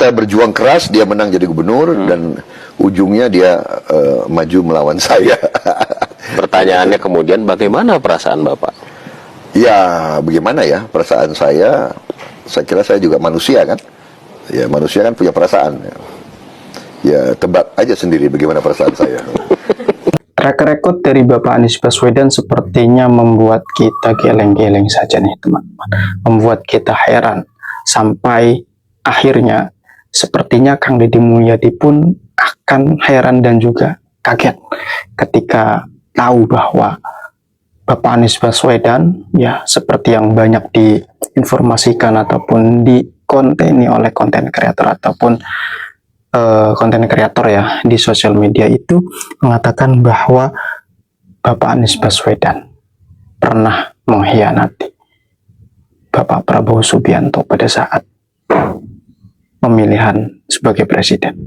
Saya berjuang keras, dia menang jadi gubernur, dan ujungnya dia maju melawan saya. Pertanyaannya kemudian, bagaimana perasaan Bapak? Ya, bagaimana ya perasaan saya kira saya juga manusia kan. Ya, manusia kan punya perasaan. Ya, tebak aja sendiri bagaimana perasaan saya. Track record dari Bapak Anies Baswedan sepertinya membuat kita geleng-geleng saja nih teman-teman. Membuat kita heran. Sampai akhirnya sepertinya Kang Deddy Mulyadi pun akan heran dan juga kaget ketika tahu bahwa Bapak Anies Baswedan, ya seperti yang banyak diinformasikan ataupun dikonteni oleh konten kreator ataupun konten kreator ya di sosial media itu mengatakan bahwa Bapak Anies Baswedan pernah mengkhianati Bapak Prabowo Subianto pada saat pemilihan sebagai presiden.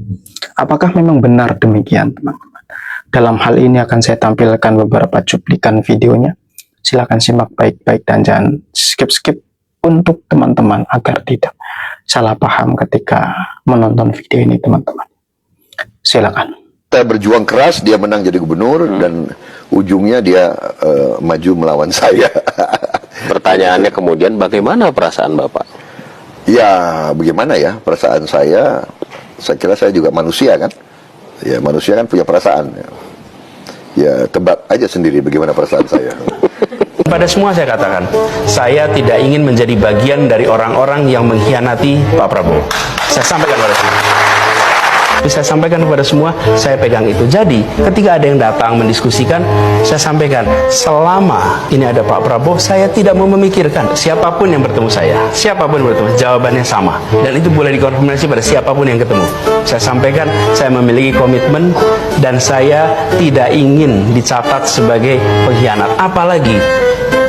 Apakah memang benar demikian, teman-teman? Dalam hal ini akan saya tampilkan beberapa cuplikan videonya. Silakan simak baik-baik dan jangan skip-skip untuk teman-teman agar tidak salah paham ketika menonton video ini, teman-teman. Silakan. Saya berjuang keras, dia menang jadi gubernur, dan ujungnya dia maju melawan saya. Pertanyaannya kemudian, bagaimana perasaan Bapak? Ya, bagaimana ya perasaan saya kira saya juga manusia kan. Ya, manusia kan punya perasaan. Ya, tebak aja sendiri bagaimana perasaan saya. Pada semua saya katakan, saya tidak ingin menjadi bagian dari orang-orang yang mengkhianati Pak Prabowo. Saya sampaikan pada semua. Saya sampaikan kepada semua, saya pegang itu. Jadi, ketika ada yang datang mendiskusikan, saya sampaikan, selama ini ada Pak Prabowo, saya tidak mau memikirkan siapapun yang bertemu saya. Siapapun yang bertemu, jawabannya sama. Dan itu boleh dikonfirmasi pada siapapun yang ketemu. Saya sampaikan, saya memiliki komitmen, dan saya tidak ingin dicatat sebagai pengkhianat. Apalagi,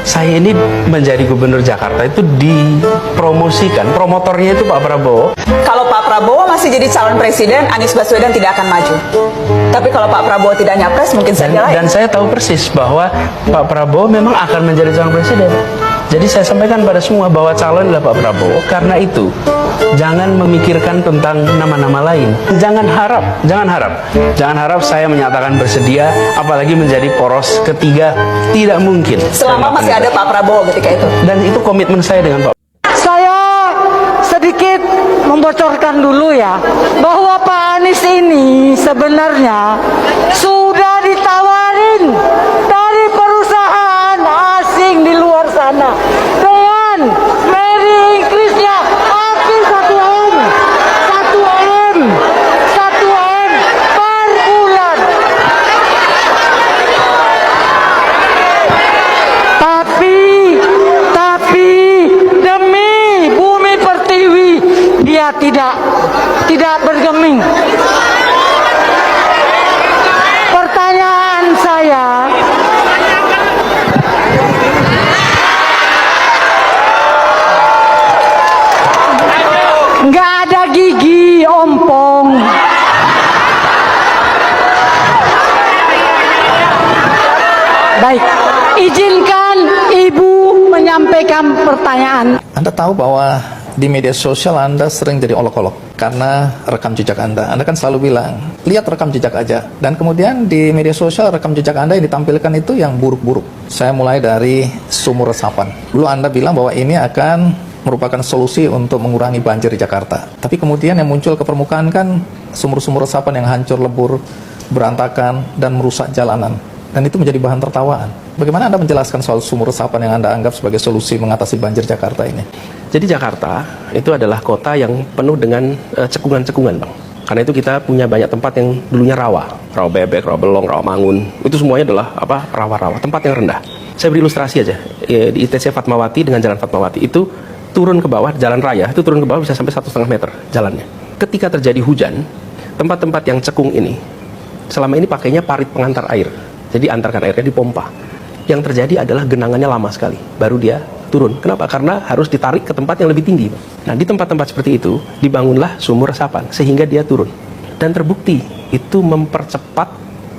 saya ini menjadi gubernur Jakarta itu dipromosikan, promotornya itu Pak Prabowo. Kalau Pak Prabowo masih jadi calon presiden, Anies Baswedan tidak akan maju. Tapi kalau Pak Prabowo tidak nyapres, mungkin saja lain. Dan saya tahu persis bahwa Pak Prabowo memang akan menjadi calon presiden. Jadi saya sampaikan pada semua bahwa calon adalah Pak Prabowo. Karena itu, jangan memikirkan tentang nama-nama lain. Jangan harap saya menyatakan bersedia, apalagi menjadi poros ketiga. Tidak mungkin. Selama masih ada Pak Prabowo ketika itu. Dan itu komitmen saya dengan Pak. Saya sedikit membocorkan dulu ya, bahwa Pak Anies ini sebenarnya sudah ditawarin dari perusahaan asing di luar sana dengan merit increase-nya hampir 1 M per bulan. Tapi demi bumi pertiwi dia tidak bergeming. Pertanyaan saya, nggak ada gigi ompong. Baik, izinkan Ibu menyampaikan pertanyaan. Anda tahu bahwa di media sosial Anda sering jadi olok-olok karena rekam jejak Anda. Anda kan selalu bilang, lihat rekam jejak aja. Dan kemudian di media sosial rekam jejak Anda yang ditampilkan itu yang buruk-buruk. Saya mulai dari sumur resapan. Dulu Anda bilang bahwa ini akan merupakan solusi untuk mengurangi banjir di Jakarta. Tapi kemudian yang muncul ke permukaan kan sumur-sumur resapan yang hancur lebur, berantakan, dan merusak jalanan. Dan itu menjadi bahan tertawaan. Bagaimana Anda menjelaskan soal sumur resapan yang Anda anggap sebagai solusi mengatasi banjir Jakarta ini? Jadi Jakarta itu adalah kota yang penuh dengan cekungan-cekungan, Bang. Karena itu kita punya banyak tempat yang dulunya rawa bebek, rawa belong, rawa mangun. Itu semuanya adalah rawa-rawa, tempat yang rendah. Saya beri ilustrasi aja. Di ITC Fatmawati dengan Jalan Fatmawati itu turun ke bawah, jalan raya itu turun ke bawah bisa sampai 1,5 meter jalannya. Ketika terjadi hujan, tempat-tempat yang cekung ini selama ini pakainya parit pengantar air. Jadi antarkan airnya dipompa. Yang terjadi adalah genangannya lama sekali, baru dia turun. Kenapa? Karena harus ditarik ke tempat yang lebih tinggi. Nah, di tempat-tempat seperti itu dibangunlah sumur resapan sehingga dia turun. Dan terbukti itu mempercepat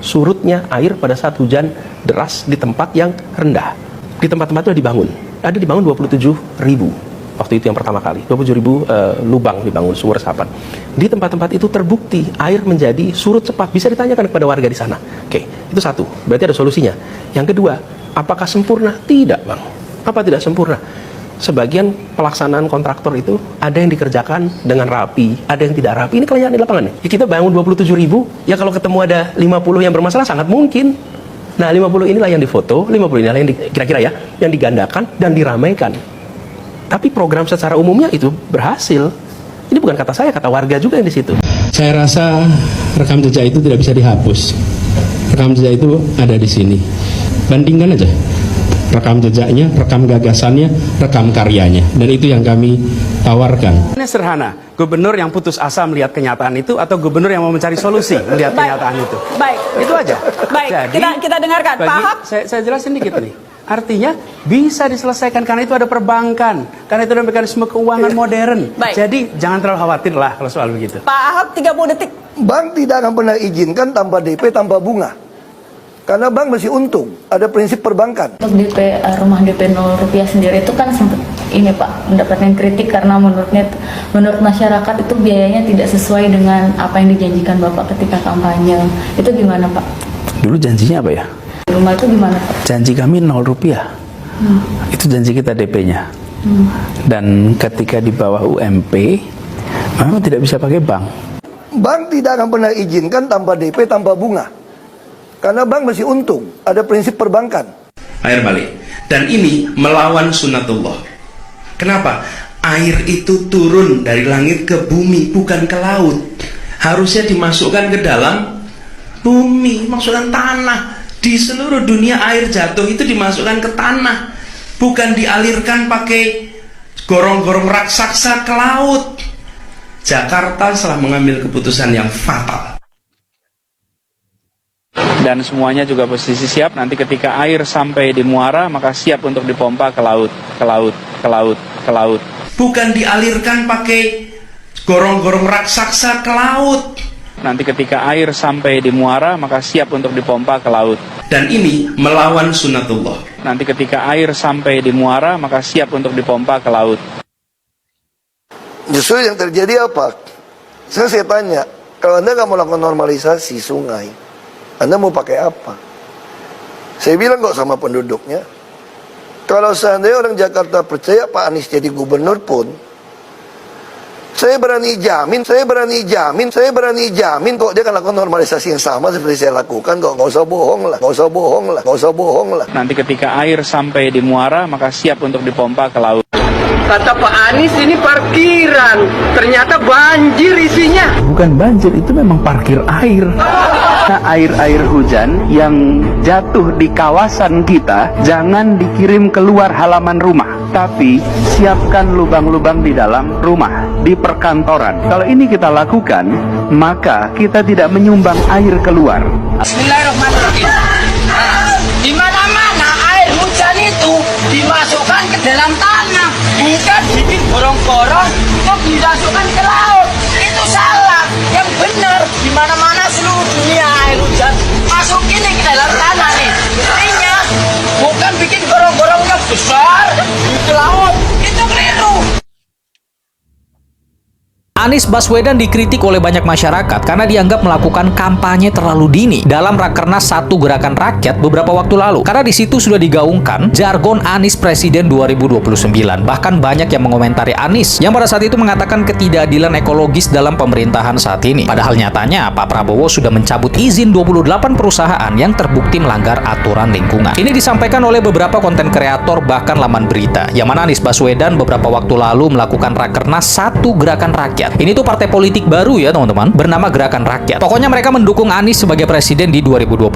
surutnya air pada saat hujan deras di tempat yang rendah. Di tempat-tempat itu dibangun. Ada dibangun 27.000 waktu itu yang pertama kali 27.000 lubang dibangun sumur resapan. Di tempat-tempat itu terbukti air menjadi surut cepat. Bisa ditanyakan kepada warga di sana. Oke, itu satu. Berarti ada solusinya. Yang kedua, apakah sempurna? Tidak, Bang. Apa tidak sempurna? Sebagian pelaksanaan kontraktor itu ada yang dikerjakan dengan rapi, ada yang tidak rapi. Ini kelihatan di lapangan. Ya, kita bangun 27.000, ya kalau ketemu ada 50 yang bermasalah sangat mungkin. Nah, 50 inilah yang difoto, 50 inilah yang kira-kira ya, yang digandakan dan diramaikan. Tapi program secara umumnya itu berhasil. Ini bukan kata saya, kata warga juga yang di situ. Saya rasa rekam jejak itu tidak bisa dihapus. Rekam jejak itu ada di sini. Bandingkan aja. Rekam jejaknya, rekam gagasannya, rekam karyanya. Dan itu yang kami tawarkan. Ini sederhana. Gubernur yang putus asa melihat kenyataan itu atau gubernur yang mau mencari solusi melihat kenyataan itu? Baik. Itu aja. Baik, Jadi, kita dengarkan. Pak Ahok. saya jelasin dikit nih. Artinya bisa diselesaikan karena itu ada perbankan, karena itu ada mekanisme keuangan modern. Baik. Jadi jangan terlalu khawatir lah kalau soal begitu. Pak Ahok 30 detik. Bank tidak akan pernah izinkan tanpa DP, tanpa bunga. Karena bank masih untung, ada prinsip perbankan. Untuk DP rumah DP 0 rupiah sendiri itu kan sempat ini Pak mendapatkan kritik karena menurut masyarakat itu biayanya tidak sesuai dengan apa yang dijanjikan Bapak ketika kampanye. Itu gimana Pak? Dulu janjinya apa ya? Rumah itu gimana Pak? Janji kami 0 rupiah. Itu janji kita DP-nya. Dan ketika di bawah UMP, memang tidak bisa pakai bank. Bank tidak akan pernah izinkan tanpa DP, tanpa bunga. Karena bank masih untung, ada prinsip perbankan. Air balik. Dan ini melawan sunnatullah. Kenapa? Air itu turun dari langit ke bumi, bukan ke laut. Harusnya dimasukkan ke dalam bumi, masukkan tanah. Di seluruh dunia air jatuh itu dimasukkan ke tanah, bukan dialirkan pakai gorong-gorong raksasa ke laut. Jakarta telah mengambil keputusan yang fatal. Dan semuanya juga posisi siap, nanti ketika air sampai di muara maka siap untuk dipompa ke laut, ke laut, ke laut, ke laut. Bukan dialirkan pakai gorong-gorong raksasa ke laut. Nanti ketika air sampai di muara maka siap untuk dipompa ke laut. Dan ini melawan sunnatullah. Nanti ketika air sampai di muara maka siap untuk dipompa ke laut. Justru yang terjadi apa? Saya tanya, kalau Anda nggak melakukan normalisasi sungai, Anda mau pakai apa? Saya bilang kok sama penduduknya, kalau seandainya orang Jakarta percaya Pak Anies jadi gubernur pun, saya berani jamin kok dia akan lakukan normalisasi yang sama seperti saya lakukan kok. Nggak usah bohong lah. Nanti ketika air sampai di muara maka siap untuk dipompa ke laut. Kata Pak Anies ini parkiran, ternyata banjir isinya. Bukan banjir, itu memang parkir air. Air-air hujan yang jatuh di kawasan kita jangan dikirim keluar halaman rumah, tapi siapkan lubang-lubang di dalam rumah, di perkantoran. Kalau ini kita lakukan, maka kita tidak menyumbang air keluar. Bismillahirrahmanirrahim. Di mana-mana air hujan itu dimasukkan ke dalam tanah, bukan bikin gorong-gorong kok dimasukkan ke laut. Itu salah. Yang benar di mana-mana seluruh dunia air hujan masukin ke dalam tanah nih. Intinya bukan bikin gorong-gorongnya besar ke laut. Itu keliru. Anies Baswedan dikritik oleh banyak masyarakat karena dianggap melakukan kampanye terlalu dini dalam Rakernas 1 Gerakan Rakyat beberapa waktu lalu. Karena di situ sudah digaungkan jargon Anies Presiden 2029. Bahkan banyak yang mengomentari Anies yang pada saat itu mengatakan ketidakadilan ekologis dalam pemerintahan saat ini. Padahal nyatanya Pak Prabowo sudah mencabut izin 28 perusahaan yang terbukti melanggar aturan lingkungan. Ini disampaikan oleh beberapa konten kreator bahkan laman berita. Yang mana Anies Baswedan beberapa waktu lalu melakukan Rakernas 1 Gerakan Rakyat. Ini tuh partai politik baru ya teman-teman, bernama Gerakan Rakyat. Pokoknya mereka mendukung Anies sebagai presiden di 2029.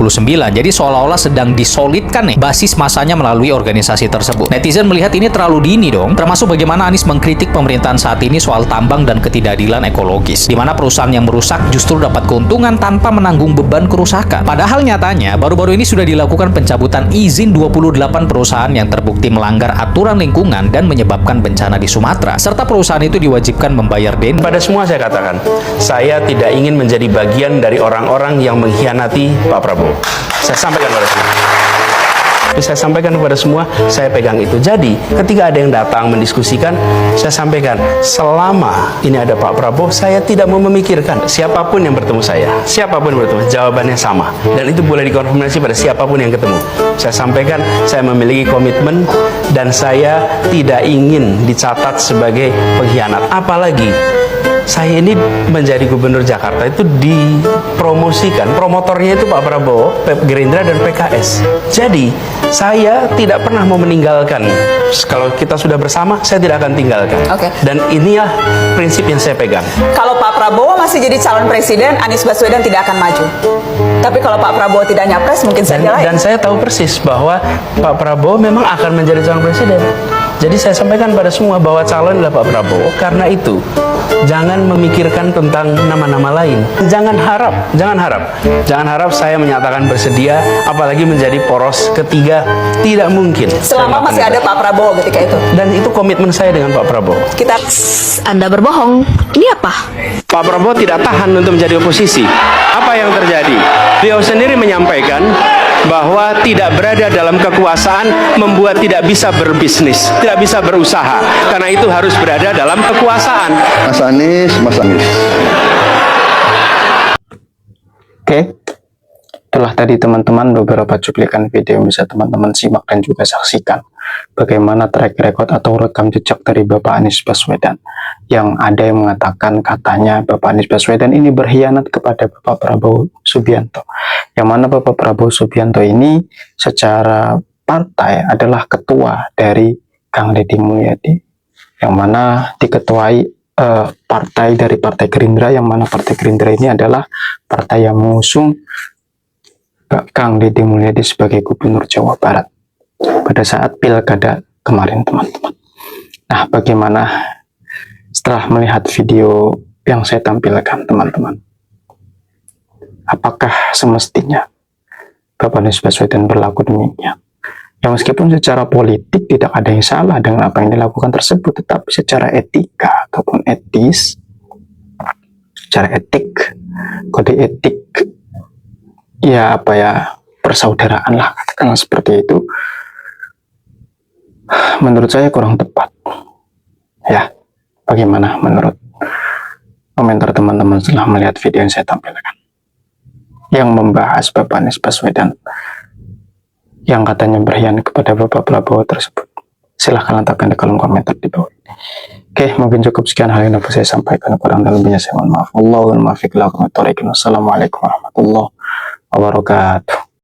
Jadi seolah-olah sedang disolidkan nih basis masanya melalui organisasi tersebut. Netizen melihat ini terlalu dini dong, termasuk bagaimana Anies mengkritik pemerintahan saat ini soal tambang dan ketidakadilan ekologis, di mana perusahaan yang merusak justru dapat keuntungan tanpa menanggung beban kerusakan. Padahal nyatanya baru-baru ini sudah dilakukan pencabutan izin 28 perusahaan yang terbukti melanggar aturan lingkungan dan menyebabkan bencana di Sumatera, serta perusahaan itu diwajibkan membayar denda. Pada semua saya katakan, saya tidak ingin menjadi bagian dari orang-orang yang mengkhianati Pak Prabowo. Saya sampaikan pada semua. Tapi saya sampaikan kepada semua, saya pegang itu. Jadi ketika ada yang datang mendiskusikan, saya sampaikan, selama ini ada Pak Prabowo, saya tidak mau memikirkan siapapun yang bertemu saya, siapapun yang bertemu, jawabannya sama, dan itu boleh dikonfirmasi pada siapapun yang ketemu. Saya sampaikan, saya memiliki komitmen dan saya tidak ingin dicatat sebagai pengkhianat. Apalagi saya ini menjadi gubernur Jakarta itu dipromosikan, promotornya itu Pak Prabowo, Gerindra dan PKS. Jadi saya tidak pernah mau meninggalkan. Kalau kita sudah bersama, saya tidak akan tinggalkan. Dan inilah prinsip yang saya pegang. Kalau Pak Prabowo masih jadi calon presiden, Anies Baswedan tidak akan maju. Tapi kalau Pak Prabowo tidak nyapres, mungkin saja lain. Dan saya tahu persis bahwa Pak Prabowo memang akan menjadi calon presiden. Jadi saya sampaikan pada semua bahwa calon adalah Pak Prabowo. Karena itu, jangan memikirkan tentang nama-nama lain. Jangan harap saya menyatakan bersedia, apalagi menjadi poros ketiga. Tidak mungkin. Selama masih ada Pak Prabowo ketika itu. Dan itu komitmen saya dengan Pak Prabowo. Anda berbohong. Ini apa? Pak Prabowo tidak tahan untuk menjadi oposisi. Apa yang terjadi? Beliau sendiri menyampaikan bahwa tidak berada dalam kekuasaan membuat tidak bisa berbisnis, tidak bisa berusaha. Karena itu harus berada dalam kekuasaan. Mas Anies. Oke, itulah tadi teman-teman beberapa cuplikan video yang bisa teman-teman simak dan juga saksikan bagaimana track record atau rekam jejak dari Bapak Anies Baswedan, yang ada yang mengatakan katanya Bapak Anies Baswedan ini berkhianat kepada Bapak Prabowo Subianto, yang mana Bapak Prabowo Subianto ini secara partai adalah ketua dari Kang Deddy Mulyadi, yang mana diketuai partai dari Partai Gerindra, yang mana Partai Gerindra ini adalah partai yang mengusung Kang Deddy Mulyadi sebagai Gubernur Jawa Barat pada saat pilkada kemarin, teman-teman. Nah, bagaimana setelah melihat video yang saya tampilkan, teman-teman? Apakah semestinya Bapak Anies Baswedan berlaku demikian? Ya, meskipun secara politik tidak ada yang salah dengan apa yang dilakukan tersebut, tetapi secara etika ataupun etis, secara etik, kode etik, ya persaudaraan lah, katakanlah seperti itu, menurut saya kurang tepat. Ya, bagaimana menurut komentar teman-teman setelah melihat video yang saya tampilkan, yang membahas Bapak Anies Baswedan yang katanya berkhianat kepada Bapak Prabowo tersebut? Silahkan letakkan di kolom komentar di bawah. Oke, mungkin cukup sekian hal yang dapat saya sampaikan. Kurang dan lebihnya saya mohon maaf. Wassalamualaikum warahmatullahi wabarakatuh.